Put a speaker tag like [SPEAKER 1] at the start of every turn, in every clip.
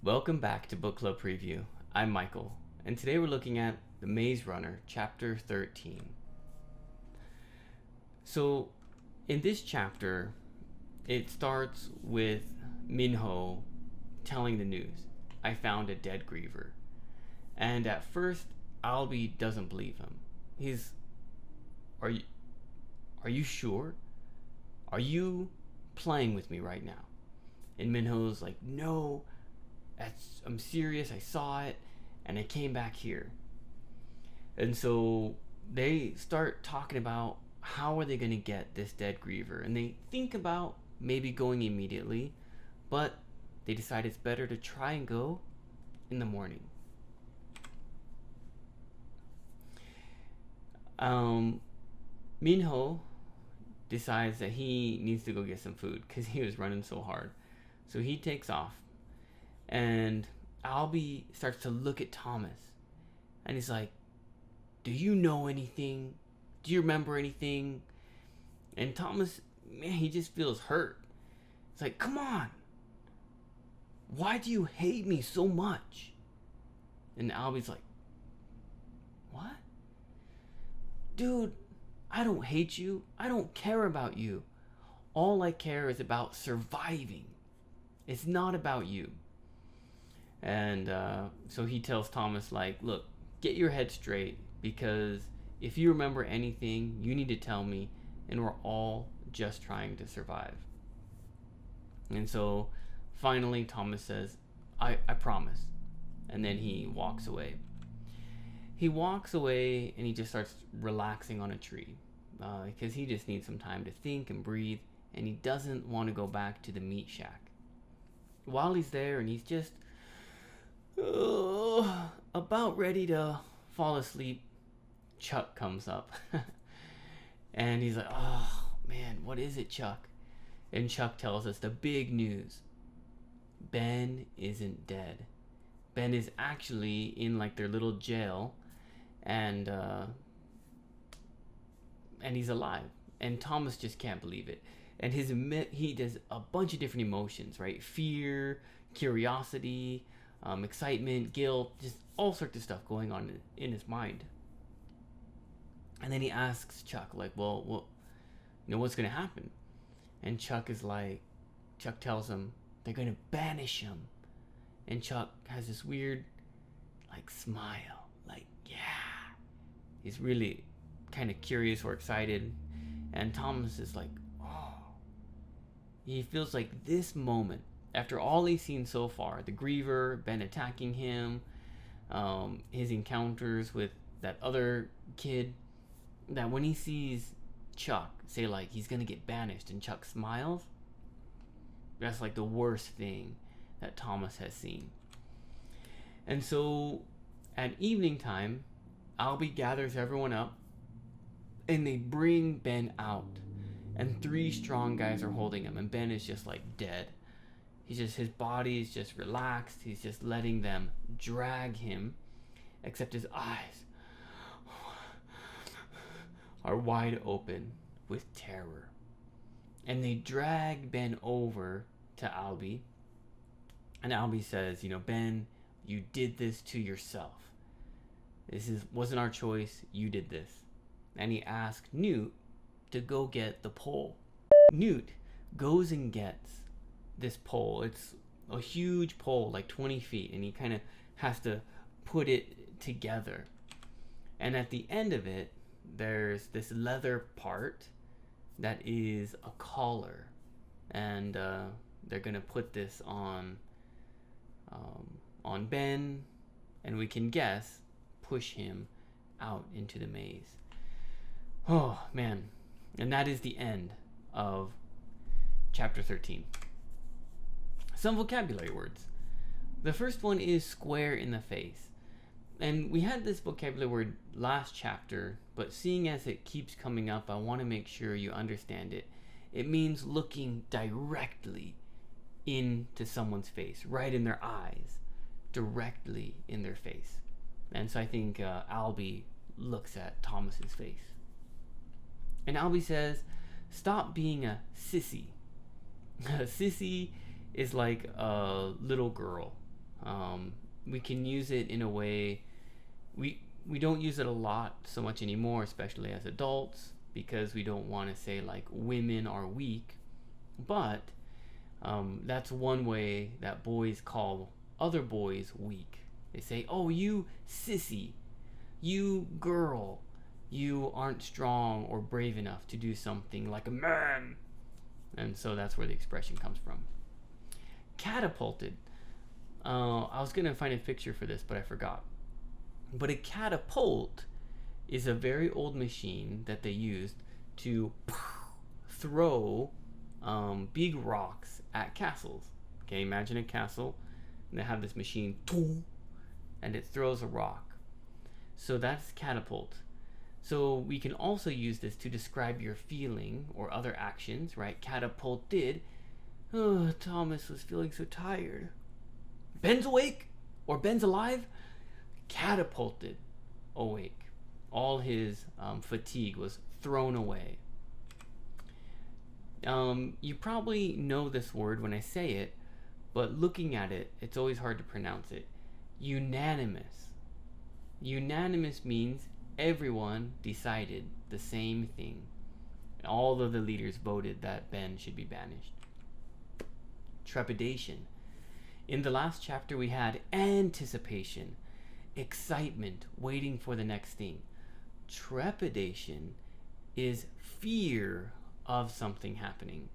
[SPEAKER 1] Welcome back to Book Club Preview. I'm Michael, and today we're looking at The Maze Runner, Chapter 13. So, in this chapter, it starts with Minho telling the news. I found a dead griever. And at first, Albie doesn't believe him. He's, are you sure? Are you playing with me right now? And Minho's like, no, I'm serious. I saw it, and I came back here. And so they start talking about how are they going to get this dead griever, and they think about maybe going immediately, but they decide it's better to try and go in the morning. Minho decides that he needs to go get some food because he was running so hard. So he takes off, and Albie starts to look at Thomas, and he's like, do you know anything? Do you remember anything? And Thomas, man, he just feels hurt. It's like, come on. Why do you hate me so much? And Albie's like, what? Dude, I don't hate you. I don't care about you. All I care is about surviving. It's not about you. And so he tells Thomas, like, look, get your head straight, because if you remember anything, you need to tell me, and we're all just trying to survive. And so finally Thomas says, I promise. And then he walks away. He walks away and he just starts relaxing on a tree because he just needs some time to think and breathe, and he doesn't want to go back to the meat shack. While he's there and he's just about ready to fall asleep, Chuck comes up. And he's like, oh man, what is it, Chuck? And Chuck tells us the big news. Ben isn't dead. Ben is actually in like their little jail, and he's alive. And Thomas just can't believe it. And he does a bunch of different emotions, right? Fear, curiosity, excitement, guilt, just all sorts of stuff going on in his mind. And then he asks Chuck, like, well, what's going to happen? And Chuck tells him they're going to banish him. And Chuck has this weird, like, smile, like, yeah. He's really kind of curious or excited. And Thomas is like, oh. He feels like this moment, after all he's seen so far, the griever, Ben attacking him, his encounters with that other kid, that when he sees Chuck say, like, he's gonna get banished, and Chuck smiles, that's like the worst thing that Thomas has seen. And so at evening time, Albie gathers everyone up, and they bring Ben out, and 3 strong guys are holding him, and Ben is just like dead. His body is just relaxed. He's just letting them drag him, except his eyes are wide open with terror. And they drag Ben over to Albie, and Albie says, Ben, you did this to yourself. Wasn't our choice. You did this. And he asked Newt to go get the pole. Newt goes and gets this pole. It's a huge pole, like 20 feet, and he kind of has to put it together. And at the end of it, there's this leather part that is a collar, and they're gonna put this on Ben, and we can guess push him out into the maze. Oh man. And that is the end of chapter 13. Some vocabulary words. The first one is square in the face. And we had this vocabulary word last chapter, but seeing as it keeps coming up, I want to make sure you understand it. It means looking directly into someone's face, right in their eyes, directly in their face. And so I think Albie looks at Thomas's face. And Albie says, stop being a sissy. A sissy is like a little girl We can use it in a way we don't use it a lot so much anymore, especially as adults, because we don't want to say like women are weak. But that's one way that boys call other boys weak. They say, "Oh, you sissy, you girl, you aren't strong or brave enough to do something like a man." And so that's where the expression comes from. Catapulted. I was gonna find a picture for this, but I forgot. But a catapult is a very old machine that they used to throw big rocks at castles. Okay, imagine a castle, and they have this machine, and it throws a rock. So that's catapult. So we can also use this to describe your feeling or other actions, right? Catapulted. Oh, Thomas was feeling so tired. Ben's awake, or Ben's alive. Catapulted awake. All his fatigue was thrown away. You probably know this word when I say it, but looking at it, it's always hard to pronounce it. Unanimous. Unanimous means everyone decided the same thing. All of the leaders voted that Ben should be banished. Trepidation. In the last chapter, we had anticipation, excitement, waiting for the next thing. Trepidation is fear of something happening.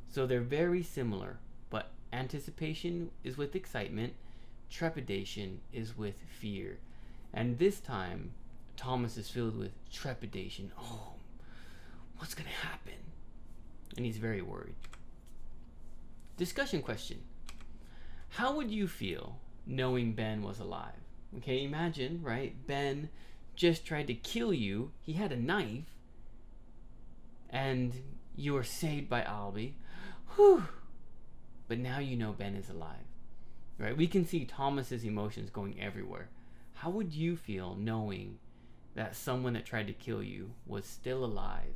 [SPEAKER 1] So they're very similar, but anticipation is with excitement, trepidation is with fear. And this time, Thomas is filled with trepidation. Oh, what's going to happen? And he's very worried. Discussion question. How would you feel knowing Ben was alive? Okay, imagine, right? Ben just tried to kill you. He had a knife. And you were saved by Albie. Whew. But now you know Ben is alive. Right? We can see Thomas's emotions going everywhere. How would you feel knowing that someone that tried to kill you was still alive?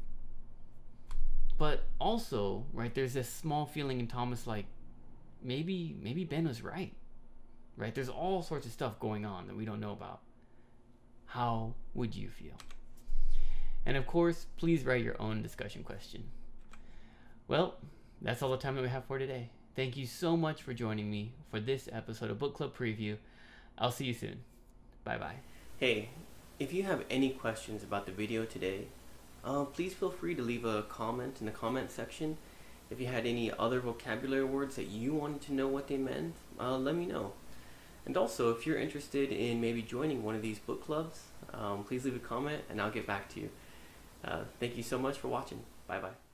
[SPEAKER 1] But also, right, there's this small feeling in Thomas like maybe Ben was right. Right? There's all sorts of stuff going on that we don't know about. How would you feel? And of course, please write your own discussion question. Well, that's all the time that we have for today. Thank you so much for joining me for this episode of Book Club Preview. I'll see you soon. Bye-bye. Hey, if you have any questions about the video today, please feel free to leave a comment in the comment section. If you had any other vocabulary words that you wanted to know what they meant, let me know. And also, if you're interested in maybe joining one of these book clubs, please leave a comment and I'll get back to you. Thank you so much for watching. Bye-bye.